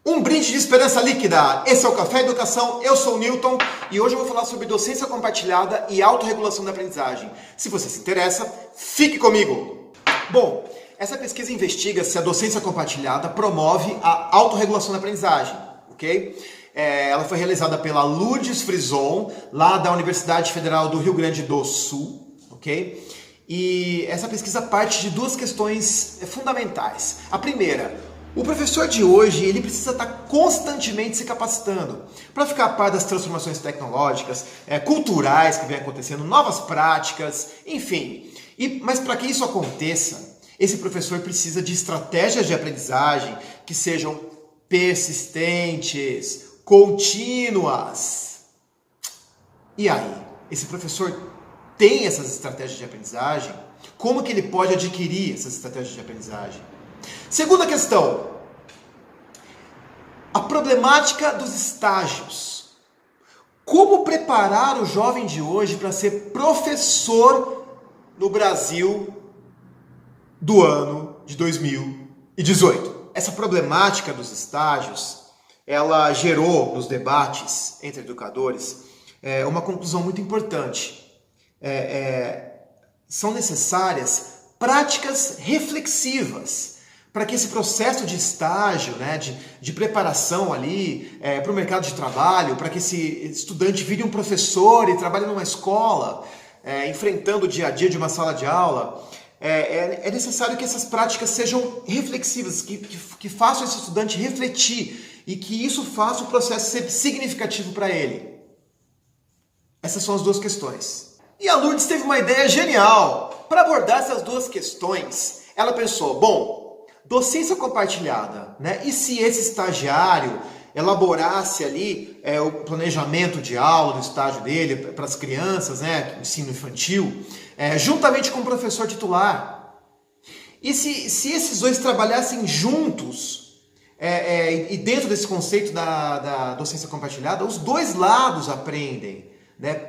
Um brinde de esperança líquida. Esse é o Café Educação, eu sou o Newton e hoje eu vou falar sobre docência compartilhada e autorregulação da aprendizagem. Se você se interessa, fique comigo! Bom, essa pesquisa investiga se a docência compartilhada promove a autorregulação da aprendizagem, ok? Ela foi realizada pela Lourdes Frison, lá da Universidade Federal do Rio Grande do Sul, ok? E essa pesquisa parte de duas questões fundamentais. A primeira, o professor de hoje ele precisa estar constantemente se capacitando para ficar a par das transformações tecnológicas, culturais que vem acontecendo, novas práticas, enfim. Mas para que isso aconteça, esse professor precisa de estratégias de aprendizagem que sejam persistentes, contínuas. E aí, esse professor tem essas estratégias de aprendizagem? Como que ele pode adquirir essas estratégias de aprendizagem? Segunda questão, a problemática dos estágios. Como preparar o jovem de hoje para ser professor no Brasil do ano de 2018? Essa problemática dos estágios, ela gerou nos debates entre educadores uma conclusão muito importante. São necessárias práticas reflexivas para que esse processo de estágio, de preparação ali para o mercado de trabalho, para que esse estudante vire um professor e trabalhe numa escola, enfrentando o dia a dia de uma sala de aula, é necessário que essas práticas sejam reflexivas, que façam esse estudante refletir e que isso faça o processo ser significativo para ele. Essas são as duas questões. E a Lourdes teve uma ideia genial. Para abordar essas duas questões, ela pensou, bom, docência compartilhada, e se esse estagiário elaborasse ali o planejamento de aula, do estágio dele, para as crianças, ensino infantil, juntamente com o professor titular. E se esses dois trabalhassem juntos, e dentro desse conceito da docência compartilhada, os dois lados aprendem.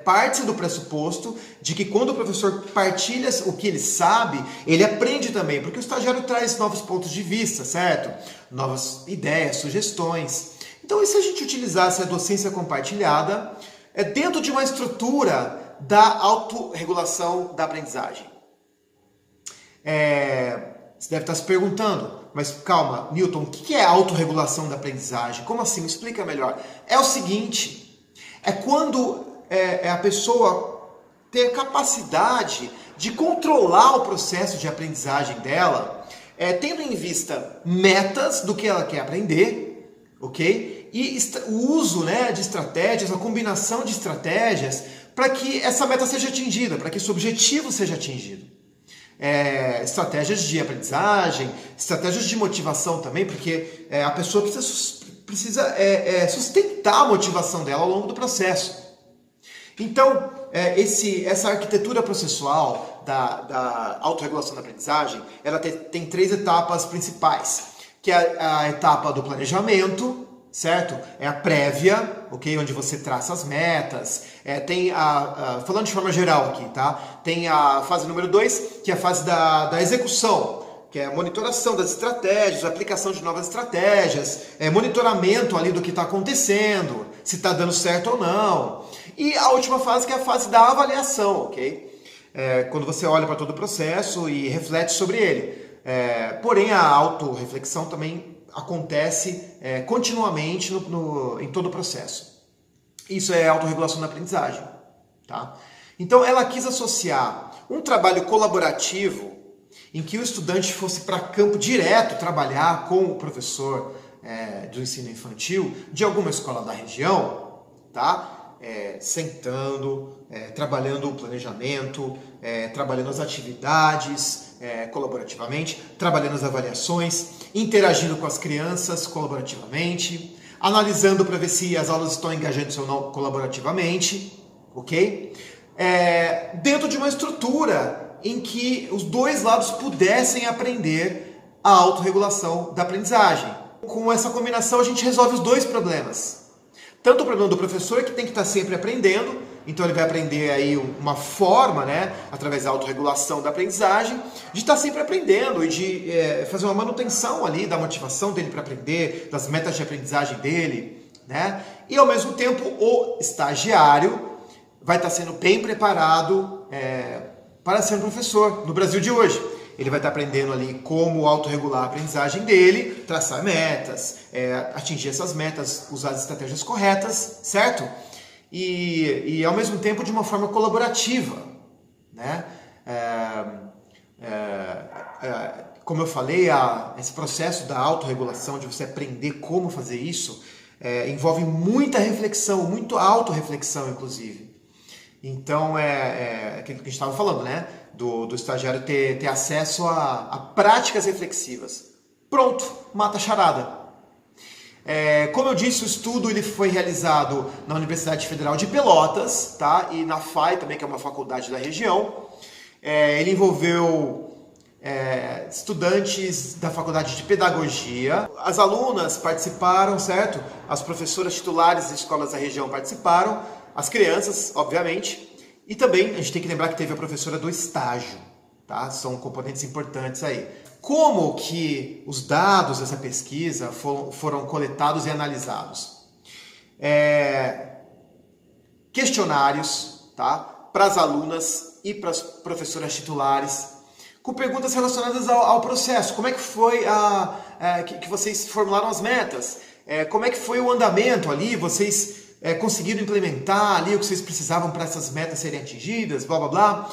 Parte do pressuposto de que quando o professor partilha o que ele sabe, ele aprende também, porque o estagiário traz novos pontos de vista, certo? Novas ideias, sugestões. Então, e se a gente utilizasse a docência compartilhada dentro de uma estrutura da autorregulação da aprendizagem? Você deve estar se perguntando, mas calma, Newton, o que é autorregulação da aprendizagem? Como assim? Me explica melhor. É o seguinte, é quando a pessoa ter capacidade de controlar o processo de aprendizagem dela, tendo em vista metas do que ela quer aprender, ok? E o uso de estratégias, a combinação de estratégias para que essa meta seja atingida, para que esse objetivo seja atingido. Estratégias de aprendizagem, estratégias de motivação também, porque a pessoa precisa sustentar a motivação dela ao longo do processo. Então, essa arquitetura processual da autorregulação da aprendizagem, ela tem três etapas principais, que é a etapa do planejamento, certo? É a prévia, ok? Onde você traça as metas. Tem falando de forma geral aqui, tá? Tem a fase número 2, que é a fase da execução, que é a monitoração das estratégias, a aplicação de novas estratégias, monitoramento ali do que está acontecendo, se está dando certo ou não. E a última fase, que é a fase da avaliação, ok? Quando você olha para todo o processo e reflete sobre ele. Porém, a autorreflexão também acontece continuamente em todo o processo. Isso é autorregulação da aprendizagem, tá? Então, ela quis associar um trabalho colaborativo em que o estudante fosse para campo direto trabalhar com o professor do ensino infantil de alguma escola da região, tá? Sentando, trabalhando o planejamento, trabalhando as atividades colaborativamente, trabalhando as avaliações, interagindo com as crianças colaborativamente, analisando para ver se as aulas estão engajando ou não colaborativamente, ok? Dentro de uma estrutura em que os dois lados pudessem aprender a autorregulação da aprendizagem. Com essa combinação a gente resolve os dois problemas. Tanto o problema do professor, que tem que estar sempre aprendendo, Então ele vai aprender aí uma forma, né, através da autorregulação da aprendizagem, de estar sempre aprendendo e de fazer uma manutenção ali da motivação dele para aprender, das metas de aprendizagem dele, né? E ao mesmo tempo o estagiário vai estar sendo bem preparado para ser um professor no Brasil de hoje. Ele vai estar aprendendo ali como autorregular a aprendizagem dele, traçar metas, atingir essas metas, usar as estratégias corretas, certo? E ao mesmo tempo de uma forma colaborativa, né? Como eu falei, esse processo da autorregulação, de você aprender como fazer isso, envolve muita reflexão, muito autorreflexão, inclusive. Então, aquilo que a gente estava falando, né? Do estagiário ter acesso a práticas reflexivas. Pronto, mata a charada. Como eu disse, o estudo ele foi realizado na Universidade Federal de Pelotas, tá? E na FAI também, que é uma faculdade da região. Ele envolveu estudantes da Faculdade de Pedagogia. As alunas participaram, certo? As professoras titulares de escolas da região participaram. As crianças, obviamente. E também a gente tem que lembrar que teve a professora do estágio, tá? São componentes importantes aí. Como que os dados dessa pesquisa foram coletados e analisados? Questionários, tá? Para as alunas e para as professoras titulares, com perguntas relacionadas ao processo. Como é que foi que vocês formularam as metas? Como é que foi o andamento ali? Vocês conseguiram implementar ali o que vocês precisavam para essas metas serem atingidas, blá blá blá.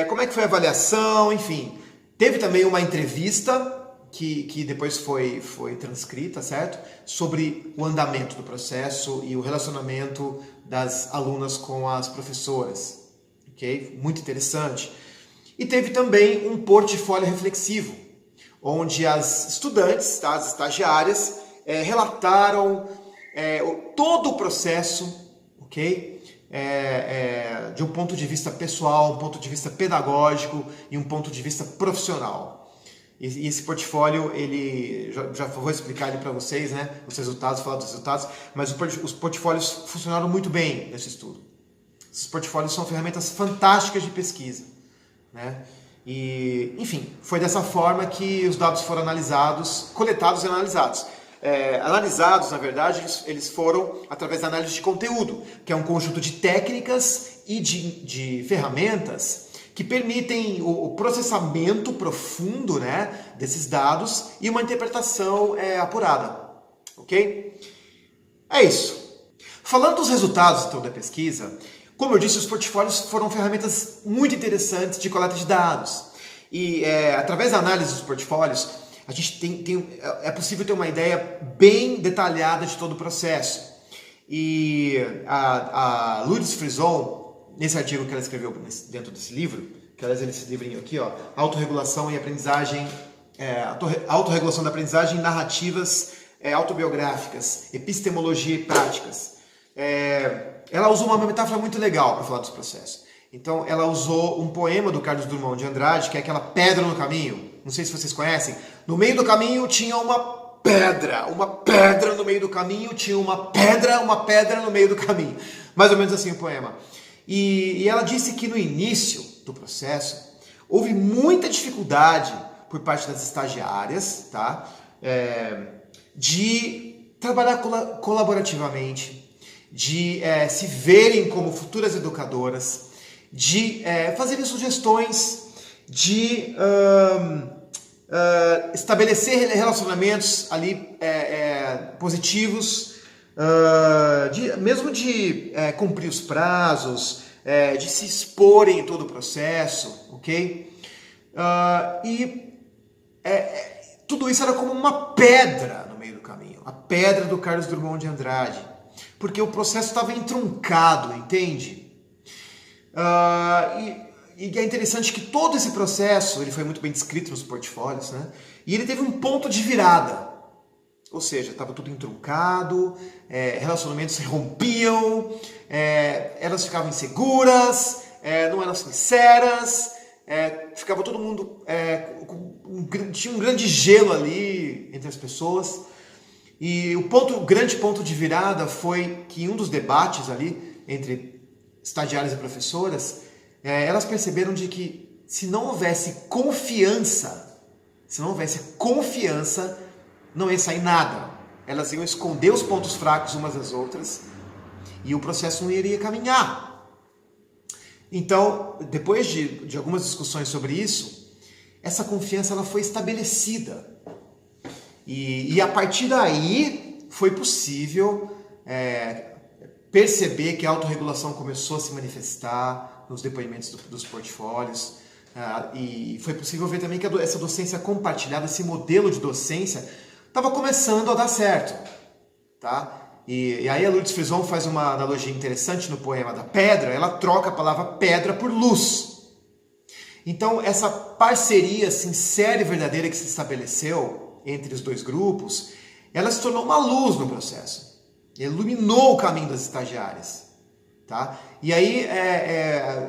Como é que foi a avaliação, enfim. Teve também uma entrevista que depois foi transcrita, certo? Sobre o andamento do processo e o relacionamento das alunas com as professoras, ok? Muito interessante. E teve também um portfólio reflexivo, onde as estudantes, tá, as estagiárias, relataram todo o processo, ok? De um ponto de vista pessoal, um ponto de vista pedagógico e um ponto de vista profissional. E esse portfólio, ele já vou explicar ele para vocês, né? Os resultados, falar dos resultados, mas os portfólios funcionaram muito bem nesse estudo. Esses portfólios são ferramentas fantásticas de pesquisa, né? E, enfim, foi dessa forma que os dados foram analisados, coletados e analisados. Analisados, na verdade, eles foram através da análise de conteúdo, que é um conjunto de técnicas e de ferramentas que permitem o processamento profundo, né, desses dados e uma interpretação apurada, ok? É isso. Falando dos resultados então, da pesquisa, como eu disse, os portfólios foram ferramentas muito interessantes de coleta de dados. E através da análise dos portfólios, a gente é possível ter uma ideia bem detalhada de todo o processo. E a Lourdes Frison, nesse artigo que ela escreveu dentro desse livro, que aliás é esse livrinho aqui, ó, Autorregulação e Aprendizagem, Autorregulação da Aprendizagem, Narrativas Autobiográficas, Epistemologia e Práticas. Ela usou uma metáfora muito legal para falar dos processos. Então, ela usou um poema do Carlos Drummond de Andrade, que é aquela pedra no caminho. Não sei se vocês conhecem. No meio do caminho tinha uma pedra no meio do caminho, tinha uma pedra no meio do caminho. Mais ou menos assim o poema. E ela disse que no início do processo houve muita dificuldade por parte das estagiárias, tá? De trabalhar colaborativamente, de se verem como futuras educadoras, de fazerem sugestões, de estabelecer relacionamentos ali positivos, mesmo de cumprir os prazos, de se exporem em todo o processo, ok? Tudo isso era como uma pedra no meio do caminho, a pedra do Carlos Drummond de Andrade, porque o processo estava entroncado, entende? E é interessante que todo esse processo, ele foi muito bem descrito nos portfólios, né? E ele teve um ponto de virada. Ou seja, estava tudo entroncado, relacionamentos se rompiam, elas ficavam inseguras, não eram sinceras, ficava todo mundo... tinha um grande gelo ali entre as pessoas. E o grande ponto de virada foi que em um dos debates ali, entre estagiárias e professoras, elas perceberam de que se não houvesse confiança, não ia sair nada. Elas iam esconder os pontos fracos umas das outras e o processo não iria caminhar. Então, depois de algumas discussões sobre isso, essa confiança ela foi estabelecida. E a partir daí foi possível perceber que a autorregulação começou a se manifestar nos depoimentos dos portfólios. E foi possível ver também que essa docência compartilhada, esse modelo de docência, estava começando a dar certo. Tá? E aí a Lourdes Frison faz uma analogia interessante no poema da pedra, ela troca a palavra pedra por luz. Então essa parceria sincera e verdadeira que se estabeleceu entre os dois grupos, ela se tornou uma luz no processo. Iluminou o caminho das estagiárias. Tá? E aí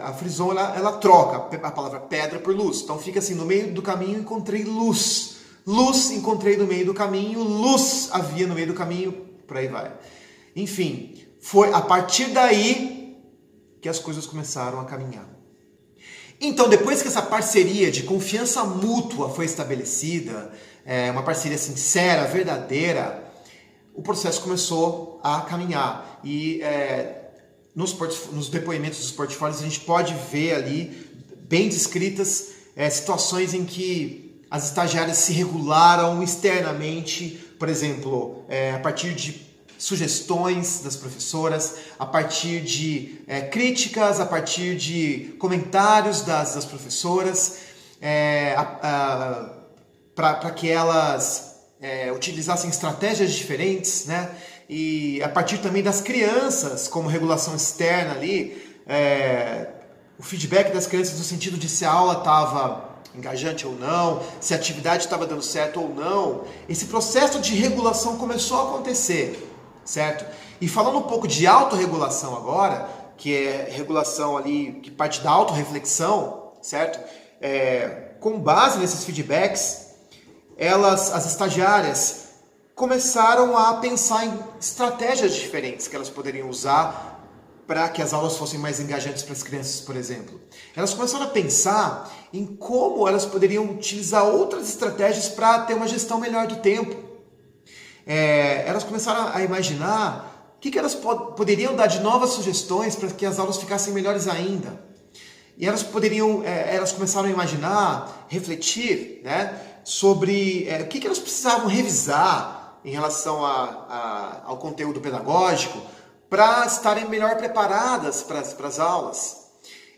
a Frison ela troca a palavra pedra por luz. Então fica assim, no meio do caminho encontrei luz. Luz encontrei no meio do caminho, luz havia no meio do caminho, por aí vai. Enfim, foi a partir daí que as coisas começaram a caminhar. Então, depois que essa parceria de confiança mútua foi estabelecida, uma parceria sincera, verdadeira, o processo começou a caminhar. E nos depoimentos dos portfólios a gente pode ver ali, bem descritas, situações em que as estagiárias se regularam externamente, por exemplo, a partir de sugestões das professoras, a partir de críticas, a partir de comentários das professoras, para que elas utilizassem estratégias diferentes, né? E a partir também das crianças, como regulação externa ali, o feedback das crianças no sentido de se a aula estava engajante ou não, se a atividade estava dando certo ou não. Esse processo de regulação começou a acontecer. Certo? E falando um pouco de autorregulação agora, que é regulação ali que parte da autorreflexão, certo? Com base nesses feedbacks, as estagiárias começaram a pensar em estratégias diferentes que elas poderiam usar para que as aulas fossem mais engajantes para as crianças, por exemplo. Elas começaram a pensar em como elas poderiam utilizar outras estratégias para ter uma gestão melhor do tempo. Elas começaram a imaginar o que elas poderiam dar de novas sugestões para que as aulas ficassem melhores ainda. E elas começaram a imaginar, refletir, né, sobre o que elas precisavam revisar em relação ao conteúdo pedagógico para estarem melhor preparadas para as aulas.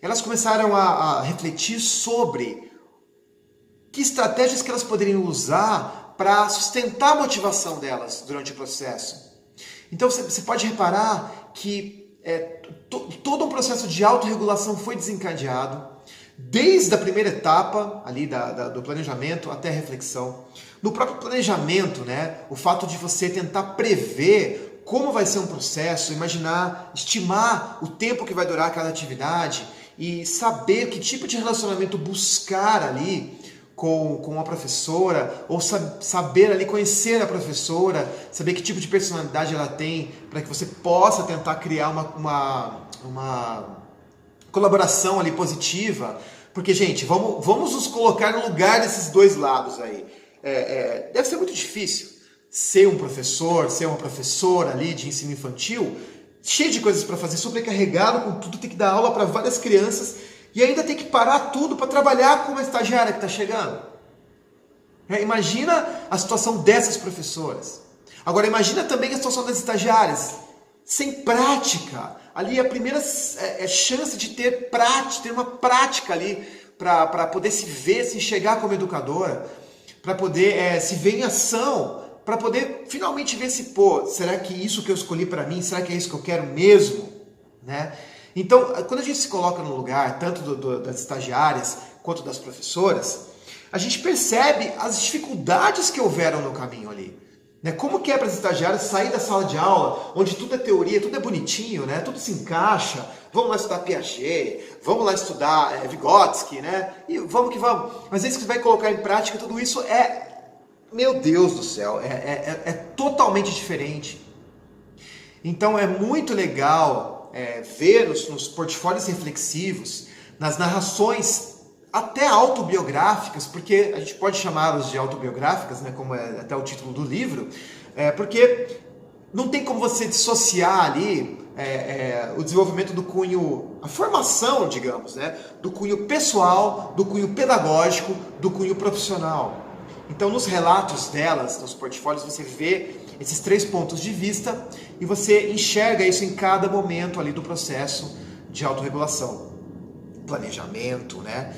Elas começaram a refletir sobre que estratégias que elas poderiam usar para sustentar a motivação delas durante o processo. Então você pode reparar que todo um processo de autorregulação foi desencadeado, desde a primeira etapa ali do planejamento até a reflexão. No próprio planejamento, né, o fato de você tentar prever como vai ser um processo, estimar o tempo que vai durar cada atividade e saber que tipo de relacionamento buscar ali com a professora, ou saber ali conhecer a professora, saber que tipo de personalidade ela tem, para que você possa tentar criar uma colaboração ali positiva. Porque, gente, vamos nos colocar no lugar desses dois lados aí. Deve ser muito difícil ser um professor, ser uma professora ali de ensino infantil, cheio de coisas para fazer, sobrecarregado com tudo, tem que dar aula para várias crianças, e ainda tem que parar tudo para trabalhar com uma estagiária que está chegando. Imagina a situação dessas professoras. Agora imagina também a situação das estagiárias. Sem prática. Ali a primeira chance de ter uma prática ali para poder se ver, se enxergar como educadora, para poder se ver em ação, para poder finalmente ver se, será que isso que eu escolhi para mim, será que é isso que eu quero mesmo? Né? Então, quando a gente se coloca no lugar, tanto das estagiárias quanto das professoras, a gente percebe as dificuldades que houveram no caminho ali. Né? Como que é para as estagiárias sair da sala de aula, onde tudo é teoria, tudo é bonitinho, né? Tudo se encaixa, vamos lá estudar Piaget, vamos lá estudar Vygotsky, né? E vamos que vamos. Mas aí que você vai colocar em prática, tudo isso meu Deus do céu, é totalmente diferente. Então é muito legal ver nos portfólios reflexivos, nas narrações até autobiográficas, porque a gente pode chamá-las de autobiográficas, né, como é até o título do livro, porque não tem como você dissociar ali o desenvolvimento do cunho, a formação, digamos, né, do cunho pessoal, do cunho pedagógico, do cunho profissional. Então, nos relatos delas, nos portfólios, você vê esses 3 pontos de vista e você enxerga isso em cada momento ali do processo de autorregulação. Planejamento, né?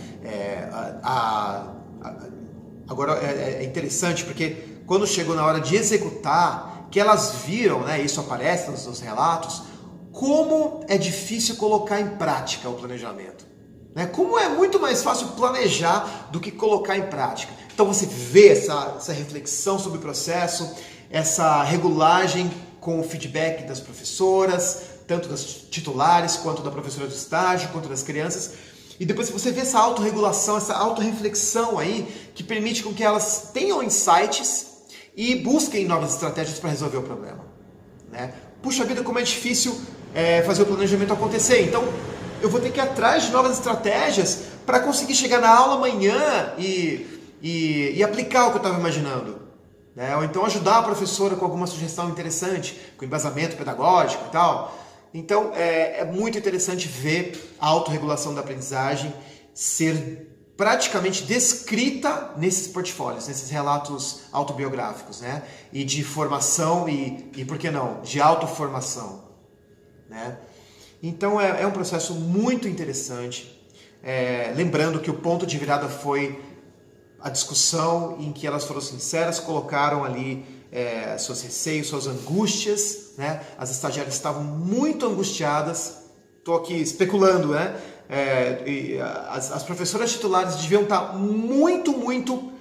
Agora é interessante porque quando chegou na hora de executar, que elas viram, né, isso aparece nos relatos, como é difícil colocar em prática o planejamento. Né? Como é muito mais fácil planejar do que colocar em prática. Então você vê essa reflexão sobre o processo, essa regulagem com o feedback das professoras, tanto das titulares, quanto da professora de estágio, quanto das crianças. E depois você vê essa autorregulação, essa autorreflexão aí, que permite com que elas tenham insights e busquem novas estratégias para resolver o problema. Né? Puxa vida, como é difícil fazer o planejamento acontecer. Então, eu vou ter que ir atrás de novas estratégias para conseguir chegar na aula amanhã e aplicar o que eu estava imaginando. Né? Ou então ajudar a professora com alguma sugestão interessante, com embasamento pedagógico e tal. Então, é muito interessante ver a autorregulação da aprendizagem ser praticamente descrita nesses portfólios, nesses relatos autobiográficos, né? E de formação e por que não, de autoformação. Né? Então, é um processo muito interessante. Lembrando que o ponto de virada foi a discussão em que elas foram sinceras, colocaram ali seus receios, suas angústias, né? As estagiárias estavam muito angustiadas, estou aqui especulando, né? As professoras titulares deviam estar muito, muito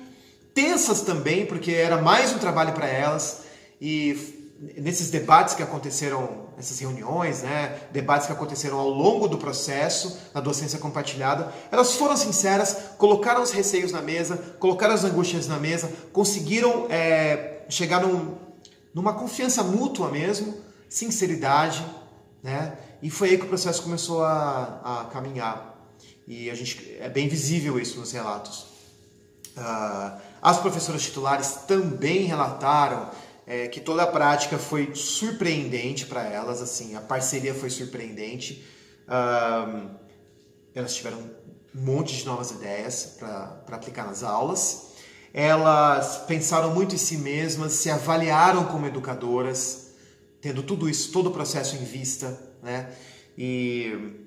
tensas também, porque era mais um trabalho para elas, e nesses debates que aconteceram, nessas reuniões, né, debates que aconteceram ao longo do processo, na docência compartilhada, elas foram sinceras, colocaram os receios na mesa, colocaram as angústias na mesa, conseguiram chegar numa confiança mútua mesmo, sinceridade, né, e foi aí que o processo começou a caminhar. E é bem visível isso nos relatos. As professoras titulares também relataram que toda a prática foi surpreendente para elas, assim, a parceria foi surpreendente. Elas tiveram um monte de novas ideias para aplicar nas aulas. Elas pensaram muito em si mesmas, se avaliaram como educadoras, tendo tudo isso, todo o processo em vista, né? E,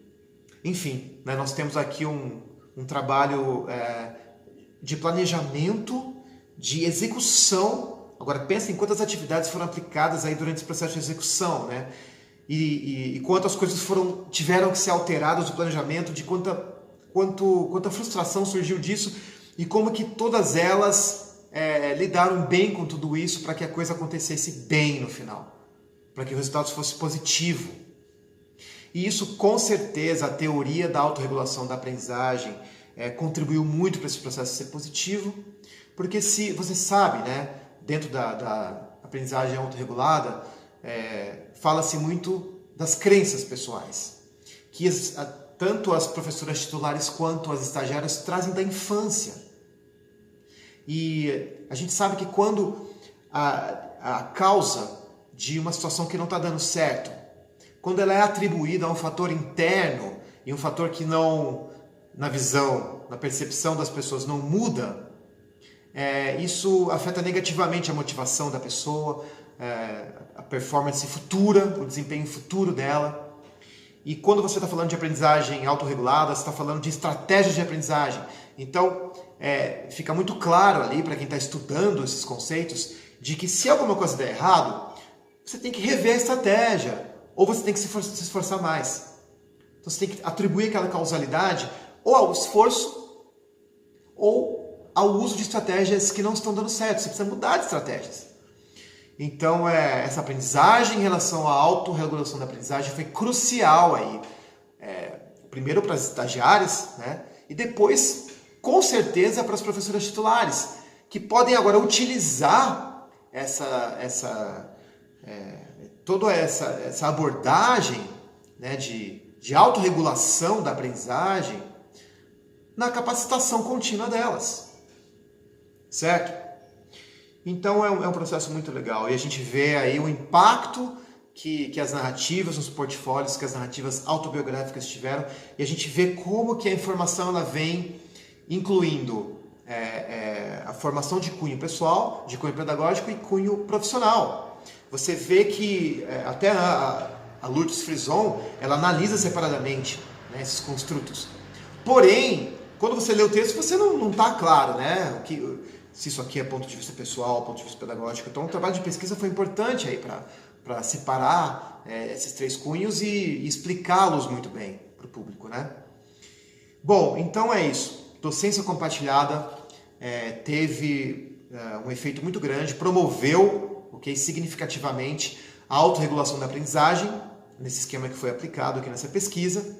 enfim, né, nós temos aqui um trabalho de planejamento, de execução. Agora pensa em quantas atividades foram aplicadas aí durante esse processo de execução, né? E quantas coisas tiveram que ser alteradas do planejamento, de quanta frustração surgiu disso e como que todas elas lidaram bem com tudo isso para que a coisa acontecesse bem no final, para que o resultado fosse positivo. E isso, com certeza, a teoria da autorregulação da aprendizagem contribuiu muito para esse processo ser positivo, porque se você sabe, né, dentro da aprendizagem autorregulada, fala-se muito das crenças pessoais, que tanto as professoras titulares quanto as estagiárias trazem da infância. E a gente sabe que quando a causa de uma situação que não está dando certo, quando ela é atribuída a um fator interno e um fator que não, na visão, na percepção das pessoas, não muda, isso afeta negativamente a motivação da pessoa, a performance futura, o desempenho futuro dela. E quando você está falando de aprendizagem autorregulada, você está falando de estratégias de aprendizagem. Então, fica muito claro ali para quem está estudando esses conceitos de que se alguma coisa der errado, você tem que rever a estratégia, ou você tem que se esforçar mais. Então você tem que atribuir aquela causalidade ou ao esforço ou ao uso de estratégias que não estão dando certo. Você precisa mudar de estratégias. Então, essa aprendizagem em relação à autorregulação da aprendizagem foi crucial aí. Primeiro para as estagiárias, né? E depois, com certeza, para as professoras titulares, que podem agora utilizar toda essa abordagem né, de autorregulação da aprendizagem na capacitação contínua delas, certo? Então é um processo muito legal e a gente vê aí o impacto que as narrativas nos portfólios, que as narrativas autobiográficas tiveram, e a gente vê como que a informação ela vem incluindo a formação de cunho pessoal, de cunho pedagógico e cunho profissional. Você vê que até a Lourdes Frison, ela analisa separadamente, né, esses construtos. Porém, quando você lê o texto, você não está claro, né, se isso aqui é ponto de vista pessoal, ponto de vista pedagógico. Então o trabalho de pesquisa foi importante aí para separar esses três cunhos e explicá-los muito bem para o público, né? Bom, então é isso. Docência compartilhada teve um efeito muito grande, promoveu, significativamente a autorregulação da aprendizagem, nesse esquema que foi aplicado aqui nessa pesquisa,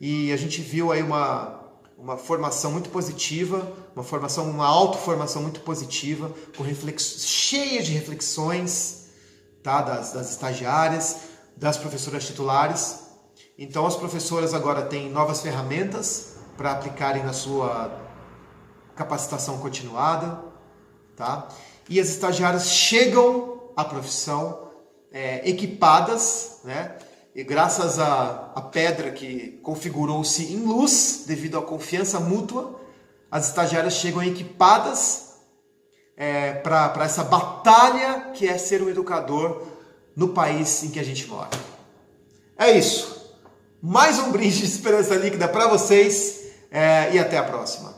e a gente viu aí uma formação muito positiva, uma autoformação muito positiva, cheia de reflexões, tá, das estagiárias, das professoras titulares. Então as professoras agora têm novas ferramentas para aplicarem na sua capacitação continuada, tá? E as estagiárias chegam à profissão equipadas, né? E graças à pedra que configurou-se em luz, devido à confiança mútua, as estagiárias chegam equipadas para essa batalha que é ser um educador no país em que a gente mora. É isso. Mais um brinde de esperança líquida para vocês e até a próxima.